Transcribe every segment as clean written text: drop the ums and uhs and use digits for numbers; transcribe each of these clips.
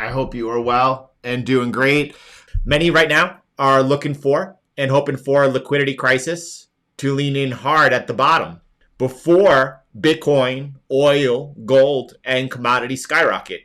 I hope you are well and doing great. Many right now are looking for and hoping for a liquidity crisis to lean in hard at the bottom before Bitcoin, oil, gold, and commodities skyrocket.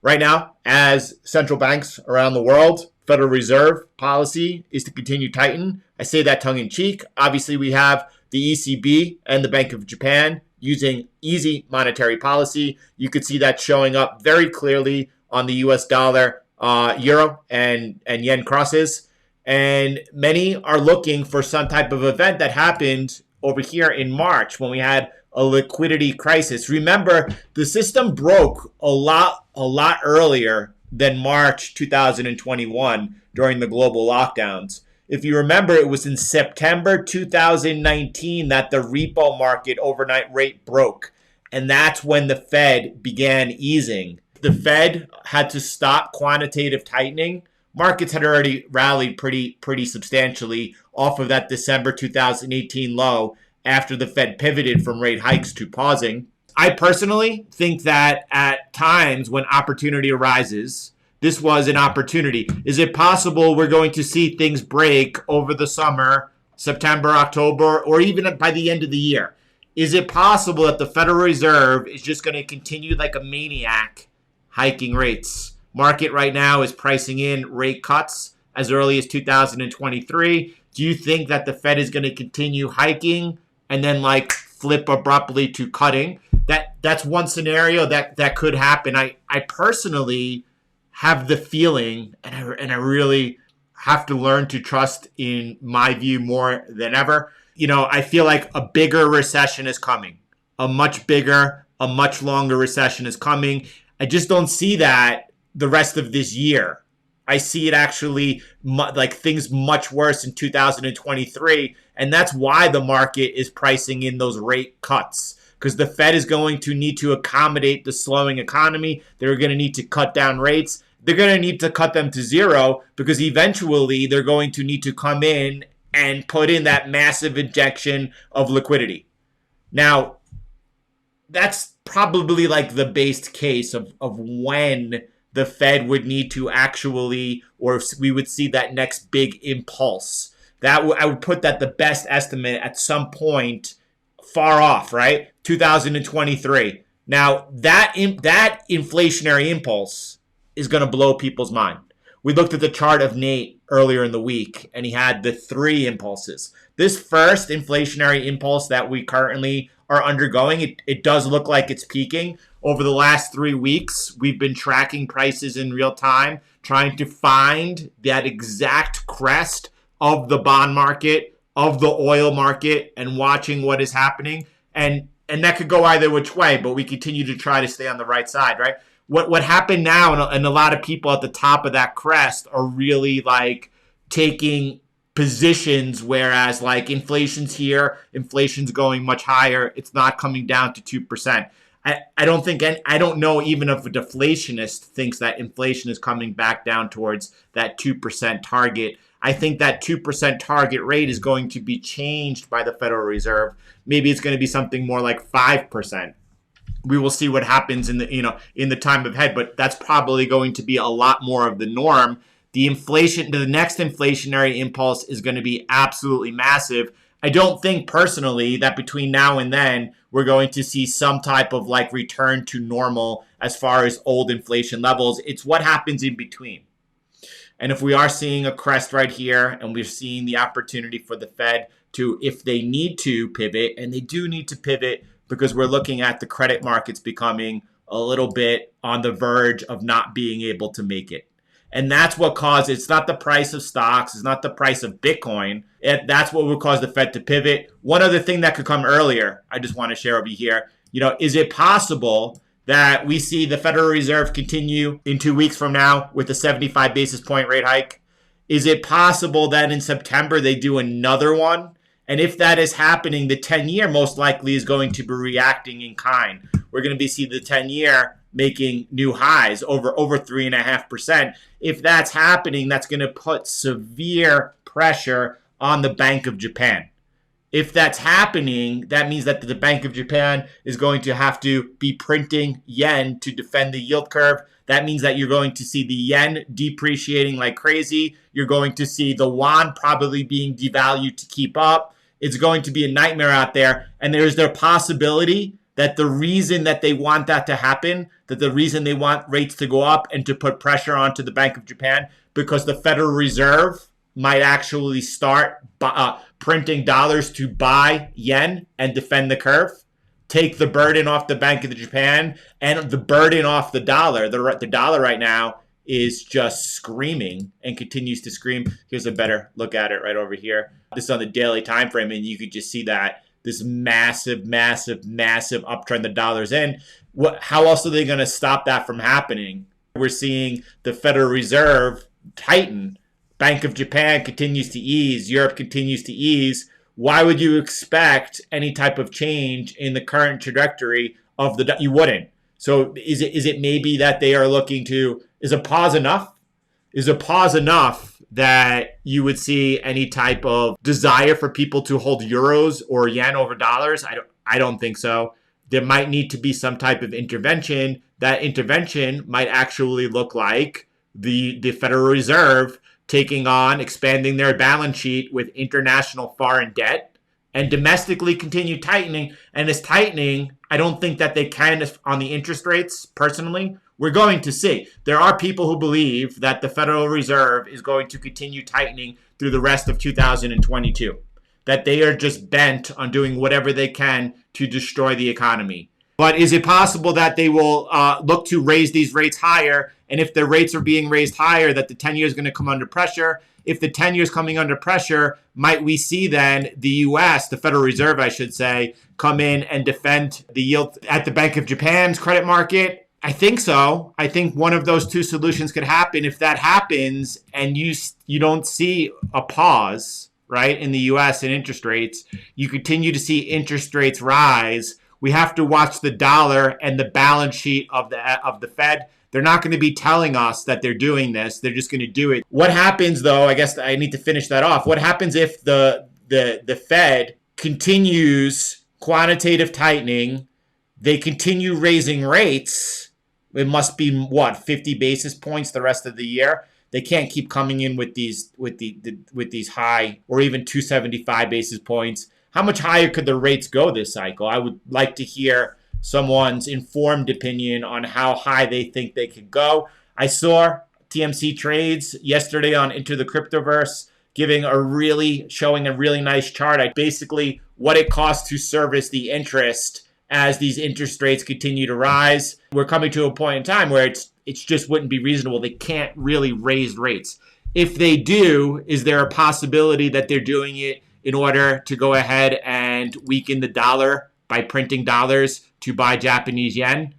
Right now, as central banks around the world, Federal Reserve policy is to continue tighten. I say that tongue in cheek. Obviously, we have the ECB and the Bank of Japan using easy monetary policy. You could see that showing up very clearly on the US dollar, euro, and yen crosses. And many are looking for some type of event that happened over here in March when we had a liquidity crisis. Remember, the system broke a lot earlier than March 2021 during the global lockdowns. If you remember, it was in September 2019 that the repo market overnight rate broke. And that's when the Fed began easing. The Fed had to stop quantitative tightening. Markets had already rallied pretty substantially off of that December 2018 low after the Fed pivoted from rate hikes to pausing. I personally think that at times when opportunity arises, this was an opportunity. Is it possible we're going to see things break over the summer, September, October, or even by the end of the year? Is it possible that the Federal Reserve is just going to continue like a maniac hiking rates? Market right now is pricing in rate cuts as early as 2023. Do you think that the Fed is going to continue hiking and then like flip abruptly to cutting? That's one scenario that could happen. I personally have the feeling, and I really have to learn to trust in my view more than ever. I feel like a bigger recession is coming. A much bigger, a much longer recession is coming. I just don't see that the rest of this year. I see it actually like things much worse in 2023. And that's why the market is pricing in those rate cuts. Because the Fed is going to need to accommodate the slowing economy. They're going to need to cut down rates. They're going to need to cut them to zero because eventually they're going to need to come in and put in that massive injection of liquidity. Now, that's probably like the base case of when the Fed would need to actually, or we would see that next big impulse. I would put that the best estimate at some point far off, right? 2023. Now, that inflationary impulse is going to blow people's mind. We looked at the chart of Nate earlier in the week, and he had the three impulses. This first inflationary impulse that we currently are undergoing, it does look like it's peaking. Over the last 3 weeks, we've been tracking prices in real time, trying to find that exact crest of the bond market, of the oil market, and watching what is happening. And that could go either which way, but we continue to try to stay on the right side, right? What happened now, and a lot of people at the top of that crest are really like taking positions, whereas like inflation's here, inflation's going much higher, it's not coming down to 2%. I don't know even if a deflationist thinks that inflation is coming back down towards that 2% target. I think that 2% target rate is going to be changed by the Federal Reserve. Maybe it's going to be something more like 5%. We will see what happens in the time ahead, but that's probably going to be a lot more of the norm. The next inflationary impulse is going to be absolutely massive. I don't think personally that between now and then we're going to see some type of like return to normal as far as old inflation levels. It's what happens in between. And if we are seeing a crest right here and we're seeing the opportunity for the Fed to, if they need to pivot, and they do need to pivot because we're looking at the credit markets becoming a little bit on the verge of not being able to make it. And that's what caused, it's not the price of stocks, it's not the price of Bitcoin. That's what will cause the Fed to pivot. One other thing that could come earlier, I just want to share over here, is it possible that we see the Federal Reserve continue in 2 weeks from now with a 75 basis point rate hike? Is it possible that in September they do another one? And if that is happening, the 10-year most likely is going to be reacting in kind. We're going to see the 10-year making new highs over 3.5%. If that's happening, that's going to put severe pressure on the Bank of Japan. If that's happening, that means that the Bank of Japan is going to have to be printing yen to defend the yield curve. That means that you're going to see the yen depreciating like crazy. You're going to see the yuan probably being devalued to keep up. It's going to be a nightmare out there. And there's the possibility that the reason that they want that to happen, that the reason they want rates to go up and to put pressure onto the Bank of Japan, because the Federal Reserve might actually start printing dollars to buy yen and defend the curve, take the burden off the Bank of Japan and the burden off the dollar. The dollar right now is just screaming and continues to scream. Here's a better look at it right over here. This is on the daily time frame, and you could just see that this massive, massive, massive uptrend the dollar's in. How else are they going to stop that from happening? We're seeing the Federal Reserve tighten. Bank of Japan continues to ease. Europe continues to ease. Why would you expect any type of change in the current trajectory of the? You wouldn't. So is it maybe that they are looking to? Is a pause enough? Is a pause enough that you would see any type of desire for people to hold euros or yen over dollars? I don't think so. There might need to be some type of intervention. That intervention might actually look like the Federal Reserve expanding their balance sheet with international foreign debt and domestically continue tightening. And this tightening, I don't think that they can on the interest rates, personally. We're going to see. There are people who believe that the Federal Reserve is going to continue tightening through the rest of 2022, that they are just bent on doing whatever they can to destroy the economy. But is it possible that they will look to raise these rates higher? And if the rates are being raised higher, that the 10-year is going to come under pressure? If the 10-year is coming under pressure, might we see then the U.S., the Federal Reserve, I should say, come in and defend the yield at the Bank of Japan's credit market? I think so. I think one of those two solutions could happen. If that happens and you don't see a pause, right, in the U.S. in interest rates, you continue to see interest rates rise. We have to watch the dollar and the balance sheet of the Fed. They're not going to be telling us that they're doing this. They're just going to do it. What happens, though, I guess I need to finish that off. What happens if the Fed continues quantitative tightening? They continue raising rates. It must be, 50 basis points the rest of the year? They can't keep coming in with these high, or even 275 basis points. How much higher could the rates go this cycle? I would like to hear someone's informed opinion on how high they think they could go. I saw TMC Trades yesterday on Into the Cryptoverse showing a really nice chart. Basically what it costs to service the interest as these interest rates continue to rise. We're coming to a point in time where it's just wouldn't be reasonable. They can't really raise rates. If they do, is there a possibility that they're doing it in order to go ahead and weaken the dollar by printing dollars to buy Japanese yen?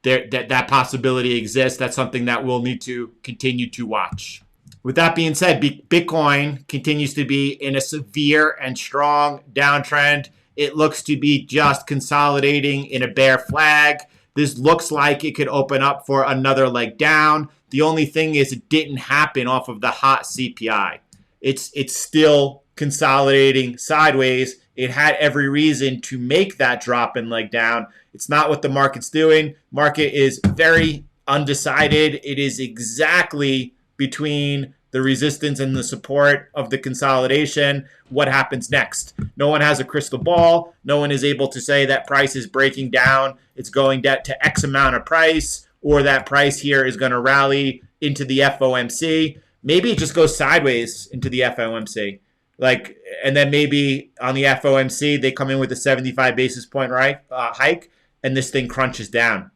That possibility exists. That's something that we'll need to continue to watch. With that being said, Bitcoin continues to be in a severe and strong downtrend. It looks to be just consolidating in a bear flag. This looks like it could open up for another leg down. The only thing is it didn't happen off of the hot CPI. It's still consolidating sideways. It had every reason to make that drop and leg down. It's not what the market's doing. Market is very undecided. It is exactly between the resistance and the support of the consolidation. What happens next? No one has a crystal ball. No one is able to say that price is breaking down. It's going down to X amount of price, or that price here is going to rally into the FOMC. Maybe it just goes sideways into the FOMC. And then maybe on the FOMC, they come in with a 75 basis point hike, and this thing crunches down.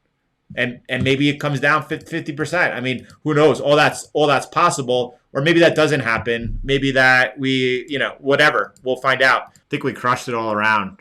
And maybe it comes down 50%. I mean, who knows? All that's possible. Or maybe that doesn't happen. Maybe that whatever. We'll find out. I think we crushed it all around.